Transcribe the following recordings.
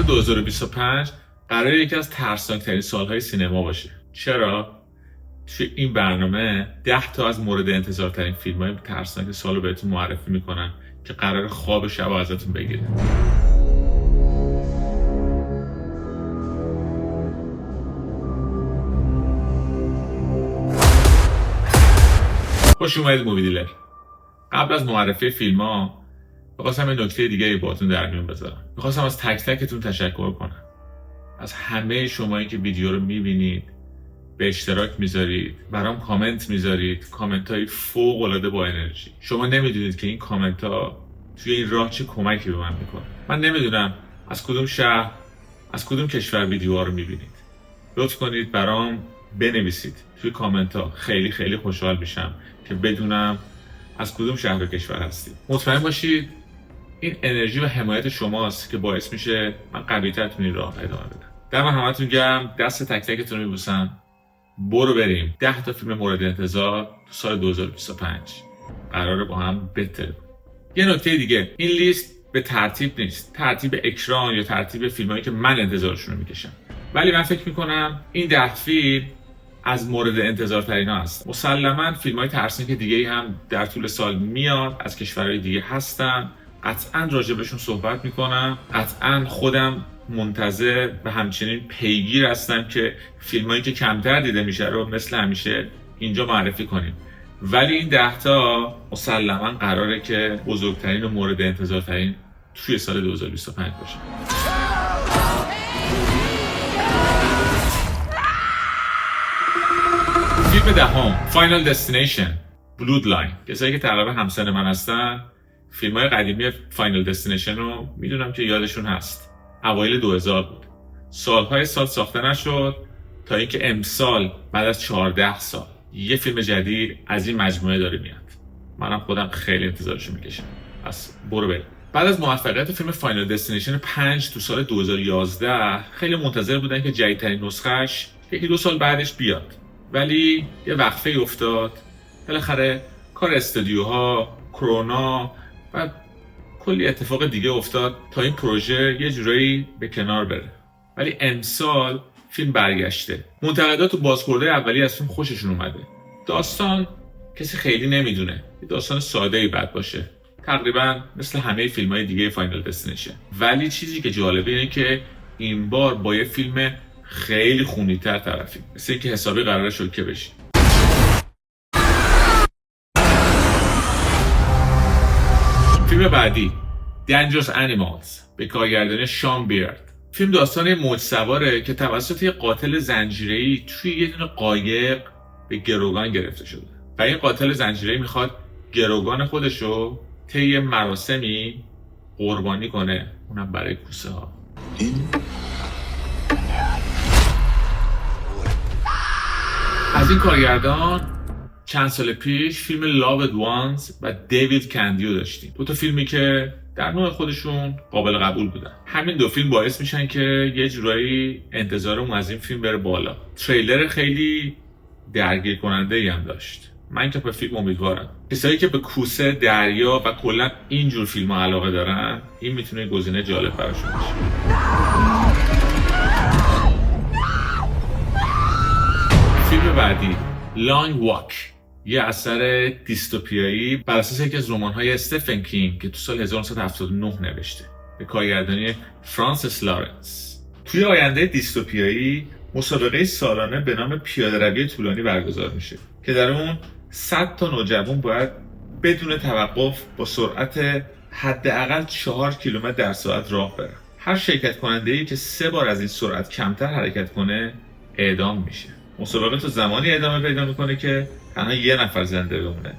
2025 قراره یکی از ترسناک‌ترین سالهای سینما باشه. چرا؟ توی این برنامه 10 تا از مورد انتظارترین فیلم‌های ترسناک سال رو بهتون معرفی میکنم که قراره خواب شب ازتون بگیره. خوش اومدید مووی دیلر. قبل از معرفی فیلم‌ها می‌خواستم یه نکته دیگه باهاتون در میون بذارم. می‌خواستم از تک تکتون تشکر کنم. از همه شمایی که ویدیو رو می‌بینید، به اشتراک می‌ذارید، برام کامنت می‌ذارید، کامنت‌های فوق‌العاده با انرژی. شما نمی‌دونید که این کامنت‌ها توی این راه چه کمکی به من می‌کنه. من نمی‌دونم از کدوم شهر، از کدوم کشور ویدیوها رو می‌بینید. لطف کنید برام بنویسید توی کامنت‌ها. خیلی خیلی خوشحال میشم که بدونم از کدوم شهر و کشور هستید. مطمئن باشید این انرژی و حمایت شماست که باعث میشه من قوی‌تر تو این راه ادامه بدم. دم همتون گرم، دست تک تکتون رو میبوسم. برو بریم 10 تا فیلم مورد انتظار تو سال 2025 قراره با هم بتره. یه نکته دیگه، این لیست به ترتیب نیست، ترتیب اکران یا ترتیب فیلمایی که من انتظارشون رو میکشم، ولی من فکر میکنم این 10 فیلم از مورد انتظار ترین ها هست. مسلما فیلم های ترسناک دیگه ای هم در طول سال میاد، از کشورهای دیگه هستن، قطعا راجبشون صحبت میکنم، قطعا خودم منتظر و همچنین پیگیر هستم که فیلم هایی که کمتر دیده میشه رو مثل همیشه اینجا معرفی کنیم. ولی این 10 تا مسلما قراره که بزرگترین و مورد انتظار ترین توی سال 2025 باشه. فیلم دهم، فاینال دستینیشن، بلود لاین. کسایی که تقریبا همسن من هستن فیلم‌های قدیمی فاینال دستینیشن رو میدونم که یادشون هست. اوایل 2000 بود. سالهای سال ساخته نشد تا اینکه امسال بعد از 14 سال یه فیلم جدید از این مجموعه داره میاد. منم خودم خیلی انتظارشو میکشم. پس برو بریم. بعد از موفقیت فیلم فاینال دستینیشن 5 تو سال 2011 خیلی منتظر بودن که جدیدترین نسخه‌اش 1-2 سال بعدش بیاد. ولی یه وقفه افتاد. بالاخره کار استودیوها، کرونا و کلی اتفاق دیگه افتاد تا این پروژه یه جورایی به کنار بره. ولی امسال فیلم برگشته. منتقدات و بازخوردهای اولیه از فیلم خوششون اومده. داستان کسی خیلی نمیدونه. یه داستان ساده‌ای بعد باشه. تقریبا مثل همه فیلم‌های دیگه فاینال دستینیشن. ولی چیزی که جالبه اینه که این بار با یه فیلم خیلی خونی‌تر طرفیم. مثل اینکه حسابی قراره شوکه بشی. فیلم بعدی Dangerous Animals به کارگردانی شان بیرد. فیلم داستان یه موج سواره که توسط یه قاتل زنجیره‌ای توی یه دونه قایق به گروگان گرفته شده و این قاتل زنجیره‌ای میخواد گروگان خودشو طی مراسمی قربانی کنه، اونم برای کوسه ها. از این کارگردان چند سال پیش فیلم Loved Ones و دیوید کندیو داشتیم. 2 تا فیلمی که در نوع خودشون قابل قبول بودن. همین 2 فیلم باعث میشن که یه جورایی انتظارمون از این فیلم بره بالا. تریلر خیلی درگیر کننده ای هم داشت. من که به فیلم امیدوارم. کسایی که به کوسه، دریا و کلا اینجور فیلم‌ها علاقه دارن، این میتونه گزینه جالب براشون باشه. فیلم بعدی لانگ واک، یه اثر دیستوپیایی بر اساس یکی از رمان‌های استفن کینگ که تو سال 1979 نوشته به کارگردانی فرانسیس لارنس. توی آینده دیستوپیایی مسابقه سالانه به نام پیاده‌روی طولانی برگزار میشه که در اون 100 تا نوجوان باید بدون توقف با سرعت حداقل 4 کیلومتر در ساعت راه برن. هر شرکت کننده‌ای که 3 بار از این سرعت کمتر حرکت کنه اعدام میشه. مسابقه تا زمانی ادامه پیدا میکنه که تنها 1 نفر زنده بمونه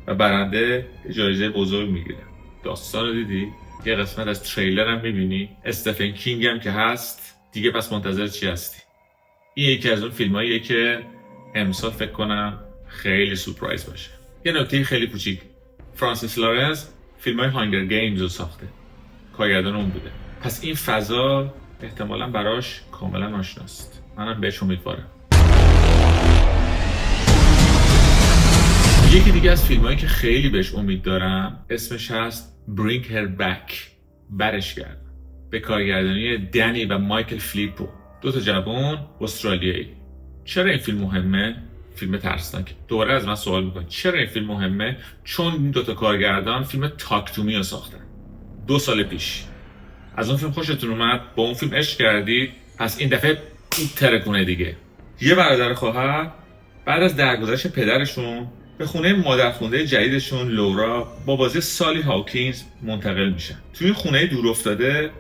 و برنده جایزه بزرگ میگیره. داستان رو دیدی؟ یه قسمت از تریلر هم میبینی؟ استفن کینگ هم که هست دیگه، پس منتظر چی هستی؟ این یکی از اون فیلماییه که امسال فکر کنم خیلی سورپرایز باشه. یه نکته خیلی کوچیک، فرانسیس لارنس فیلمای هانگر گیمز رو ساخته، کارگردان اون بوده، پس این فضا احتمالاً براش کاملا آشناست. منم بهش امیدوارم. یکی دیگه از فیلمایی که خیلی بهش امید دارم اسمش هست Bring Her Back، برش گردن. به کارگردانی دنی و مایکل فلیپو، 2 تا جوان استرالیایی. چرا این فیلم مهمه؟ فیلم ترسناک. دوباره از من سوال میکنه چرا این فیلم مهمه؟ چون این 2 تا کارگردان فیلم تاک تو می رو ساختن 2 سال پیش. از اون فیلم خوشتون اومد، با اون فیلم عشق کردید، پس این دفعه ترکونه دیگه. یه برادر خواهر بعد از درگذشت پدرشون به خونه مادرخوانده جدیدشون لورا با بازی سالی هاکینز منتقل میشن. توی این خونه دور افتاده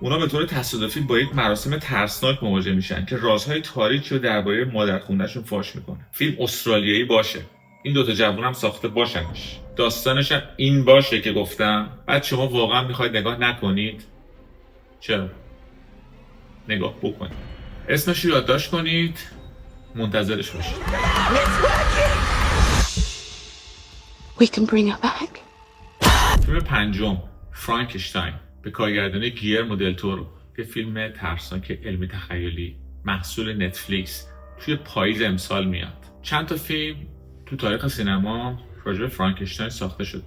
اونا به طور تصادفی با یک مراسم ترسناک مواجه میشن که رازهای تاریکی رو درباره مادرخوندهشون فاش میکنه. فیلم استرالیایی باشه، این 2 تا جوون هم ساخته باشنش، داستانش هم این باشه که گفتم. بعد شما واقعا میخواید نگاه نکنید؟ چرا؟ نگاه بکنید، اسمش رو یادداشت کنید، منتظرش باشید. We can bring her back. فیلم پنجم فرانکشتاین به کارگردانی گیلرمو دل تورو، که فیلم ترسناک علمی تخیلی محصول نتفلیکس توی پاییز امسال میاد. چند تا فیلم تو تاریخ سینما راجع به فرانکشتاین ساخته شده.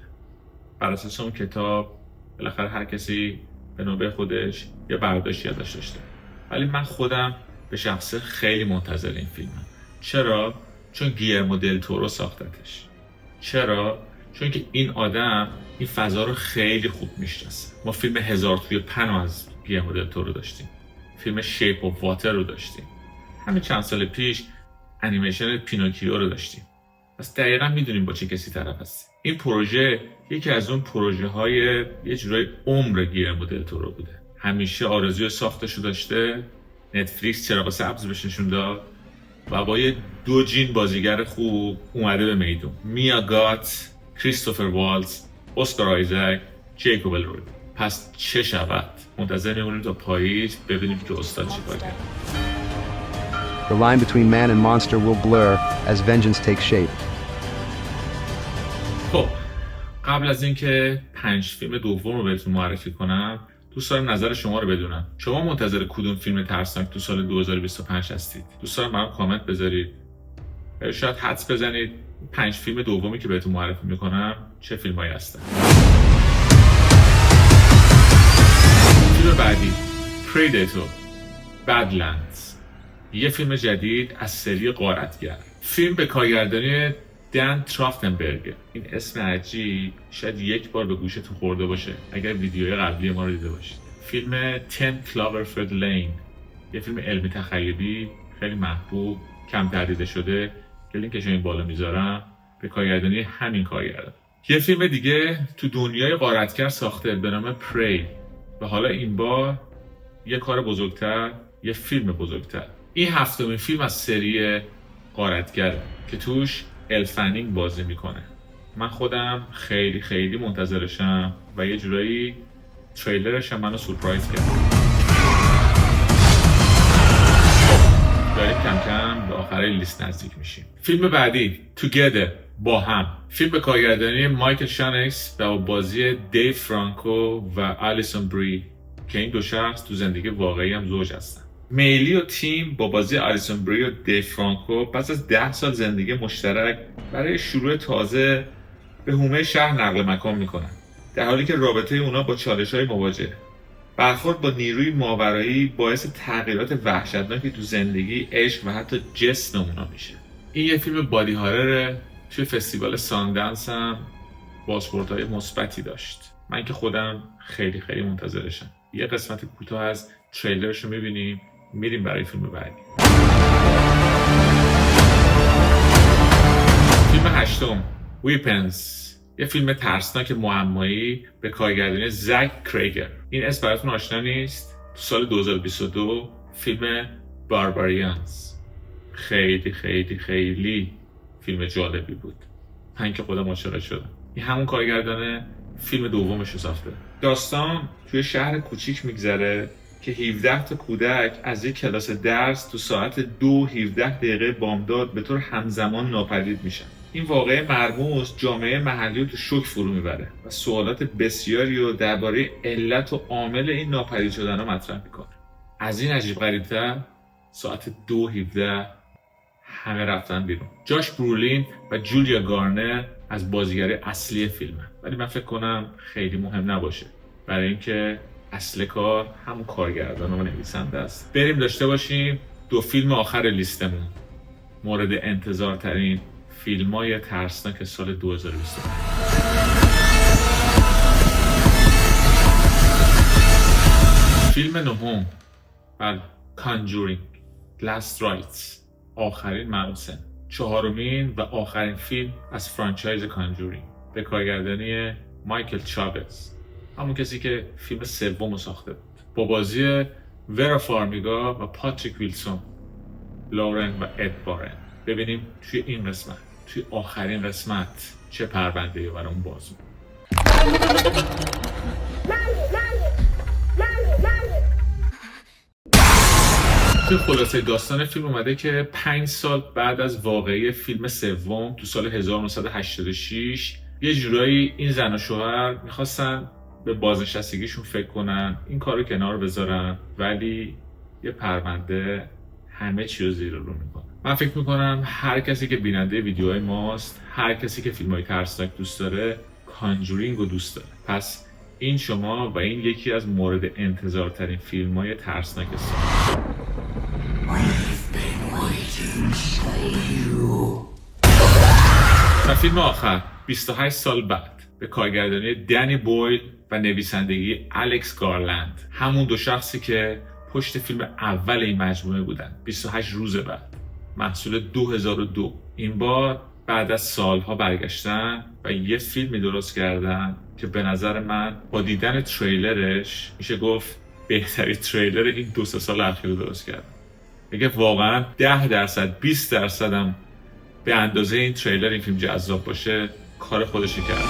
بر اساس اون کتاب بالاخره هر کسی به نوبه خودش یه برداشتی ازش داشته. ولی من خودم به شخصه خیلی منتظر این فیلمم. چرا؟ چون گیلرمو دل تورو ساختتش. چرا؟ چون که این آدم این فضا رو خیلی خوب میشناسه. ما فیلم 1000 توی پناه از گیلرمو دل تورو داشتیم، فیلم شیپ اف واتر رو داشتیم، همین چند سال پیش انیمیشن پینوکیو رو داشتیم. پس دقیقا میدونیم با چه کسی طرف هستیم. این پروژه یکی از اون پروژه های یه جورای عمر گیلرمو دل تورو بوده. همیشه آرزوی ساختش رو داشته، نتفلیکس چراغ سبز بهش نشون داد و با یه 2 جین بازیگر خوب اومده به میدون. میا گات، کریستوفر والتز، اسکار آیزک، جیکوب الروی. پس چه شود؟ منتظر میمونیم تا پاییز ببینیم که استاد چیکار کرد. The line between man and monster will blur as vengeance takes shape. خب قبل از اینکه 5 فیلم دوم رو بهتون معرفی کنم، دوست دارم نظر شما رو بدونم. شما منتظر کدوم فیلم ترسناک تو سال 2025 هستید؟ دوست دارم برام کامنت بذارید. شاید حدس بزنید 5 فیلم دومی که بهتون معرفی میکنم چه فیلمایی هستن. فیلم بعدی پریدیتور بدلندز، یه فیلم جدید از سری غارتگر. فیلم به کارگردانی دن تراختنبرگ. این اسم عجیب شاید یک بار به گوشتون خورده باشه اگر ویدیوهای قبلی ما رو دیده باشید. فیلم 10 کلاورفیلد لین، یه فیلم علمی تخیلی خیلی محبوب، کم دیده شده که لینکش این بالا میذارم، به کارگردانی همین کارگردان. یه فیلم دیگه تو دنیای غارتگر ساخته به نام پری و حالا این بار یه کار بزرگتر، یه فیلم بزرگتر. این 7مین فیلم از سری غارتگر که توش الفنینگ بازی میکنه. من خودم خیلی خیلی منتظرشم و یه جورایی تریلرش هم منو سورپرایز کرد. داریم کم کم به آخر لیست نزدیک میشیم. فیلم بعدی توگیدر، با هم، فیلم به کارگردانی مایکل شانکس و بازی دیو فرانکو و آلیسون بری که این 2 شخص تو زندگی واقعی هم زوج هستن. میلی و تیم با بازی آلیسون بری و دیو فرانکو پس از 10 سال زندگی مشترک برای شروع تازه به حومه شهر نقل مکان میکنن، در حالی که رابطه اونا با چالش‌های مواجهه. برخورد با نیروی ماورایی باعث تغییرات وحشتناکی تو زندگی، عشق و حتی جسم اونا میشه. این یه فیلم بادی هارره. توی فستیوال ساندنس هم بازخوردهای مثبتی داشت. من که خودم خیلی خیلی منتظرشم. یه قسمت کوتاه از تریلرشو میبینیم، میریم برای فیلم بعدی. فیلم 8 ویپنز، یه فیلم ترسناک معمایی به کارگردانی زک کریگر. این اسم براتون آشنا نیست؟ تو سال 2022 فیلم بارباریانز خیلی خیلی خیلی فیلم جالبی بود. من که خودم عاشق شدم. این همون کارگردانه فیلم دومش رو ساخته. داستان توی شهر کوچیک میگذره که 17 تا کودک از یک کلاس درس تو ساعت 2:17 بامداد به طور همزمان ناپدید میشن. این واقعه مرموز جامعه محلی رو تو شوک فرو میبره و سوالات بسیاری رو درباره علت و عامل این ناپدید شدن رو مطرح میکنه. از این عجیب غریب‌تر ساعت 2:17 همه رفتن بیرون. جاش برولین و جولیا گارنر از بازیگری اصلی فیلمه، ولی من فکر کنم خیلی مهم نباشه برای اینکه اصل کار همون کارگردان و نویسنده است. بریم داشته باشیم 2 فیلم آخر لیستمون، مورد انتظار ترین فیلم‌های ترسناک سال 2020. فیلم نهم بر کانجورینگ Last Rites، آخرین مراسم، 4مین و آخرین فیلم از فرانچایز کانجورینگ به کارگردانی مایکل چاوز، همون کسی که فیلم سوم ساخته بود، با بازی ورا فارمیگا و پاتریک ویلسون، لورن و اد بارن. ببینیم توی این قسمت، توی آخرین قسمت چه پرونده‌ای برامون باز بود. توی خلاصه داستان فیلم اومده که 5 سال بعد از واقعه فیلم سوم تو سال 1986 یه جورایی این زن و شوهر میخواستن به بازنشستگیشون فکر کنن، این کارو کنار بذارن، ولی یه پرونده همه چی رو زیر رو میکنه. من فکر میکنم هر کسی که بیننده ویدیوهای ماست، هر کسی که فیلم‌های ترسناک دوست داره، کانجورینگ رو دوست داره. پس این شما و این یکی از مورد انتظارترین فیلم‌های ترسناک سال. و فیلم آخر 28 سال بعد به کارگردانی دنی بویل و نویسندگی الکس گارلند، همون 2 شخصی که پشت فیلم اول این مجموعه بودن. 28 روز بعد، محصول 2002، این بار بعد از سالها برگشتن و یه فیلمی درست کردن که به نظر من با دیدن تریلرش میشه گفت بهترین تریلر این 2-3 سال اخیر رو درست کردن. میگه واقعا 10% 20% هم به اندازه این تریلر این فیلم جذاب باشه، کار خودشی کرد.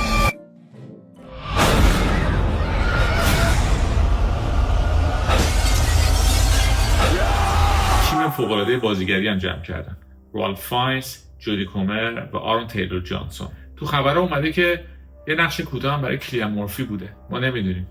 تیم فوق‌العاده بازیگری هم جمع کردن: رالف فاینز، جودی کومر و آرون تیلور جانسون. تو خبرها اومده که یه نقش کوتاه هم برای کلیان مورفی بوده. ما نمیدونیم،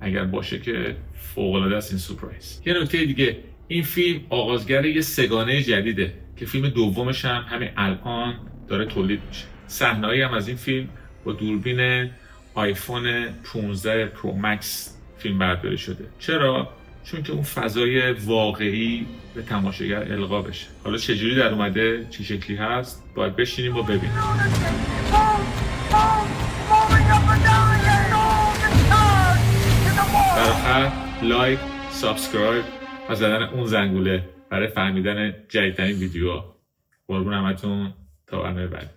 اگر باشه که فوق‌العاده است این سورپرایز. یه نکته دیگه، این فیلم آغازگر یه سگانه جدیده که فیلم دومش هم همین الان داره تولید میشه. صحنه‌ای هم از این فیلم با دوربین آیفون 15 پرو مکس فیلم برداری شده. چرا؟ چون که اون فضای واقعی به تماشاگر القا بشه. حالا چجوری در اومده، چه شکلی هست، باید بشینیم و ببینیم. در آخر لایک، سابسکرایب و زدن اون زنگوله برای فهمیدن جدیدترین ویدیوها. قربون همتون، تا برنامه بعد.